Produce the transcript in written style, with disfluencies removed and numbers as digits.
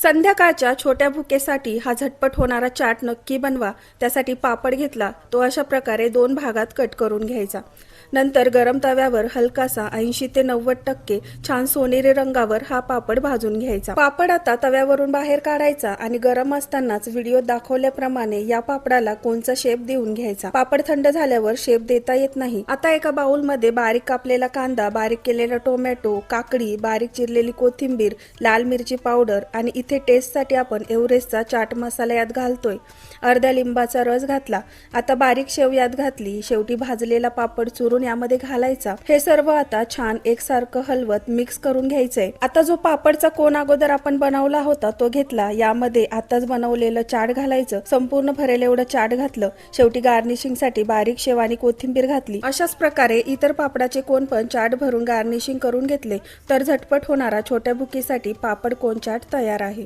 संध्याकाळच्या छोट्या भुकेसाठी हा झटपट होणारा चाट नक्की बनवा। त्यासाठी पापड घेतला, तो अशा प्रकारे 2 भागात कट करून घ्यायचा। नंतर गरम तव्यावर हलकासा 80 ते 90% छान सोनेरी रंगावर हा पापड भाजून घ्यायचा। पापड आता तव्यावरून बाहेर काढायचा आणि गरम असतानाच व्हिडिओ दाखवल्याप्रमाणे या पापडाला कोणचा शेप देऊन घ्यायचा। पापड थंड झाल्यावर शेप देता येत नाही। आता एका बाउल मध्ये बारीक कापलेला कांदा, बारीक केलेला टोमॅटो, काकडी, बारीक चिरलेली कोथिंबीर, लाल मिरची पावडर आणि इथे टेस्टसाठी आपण एव्हरेस्टचा चाट मसाला यात घालतोय। अर्ध्या लिंबाचा रस घातला। आता बारीक शेव यात घातली। शेवटी भाजलेला पापड चुरून यामध्ये घालायचा। हे सर्व आता छान एकसारखं हलवत मिक्स करून घ्यायचंय। आता जो पापडचा कोन अगोदर आपण बनवला होता तो घेतला। यामध्ये आताच बनवलेलं चाट घालायचं। संपूर्ण भरेल एवढं चाट घातलं। शेवटी गार्निशिंग साठी बारीक शेव आणि कोथिंबीर घातली। अशाच प्रकारे इतर पापडाचे कोन पण चाट भरून गार्निशिंग करून घेतले तर झटपट होणारा छोट्या भुकीसाठी पापड कोन चाट तयार आहे।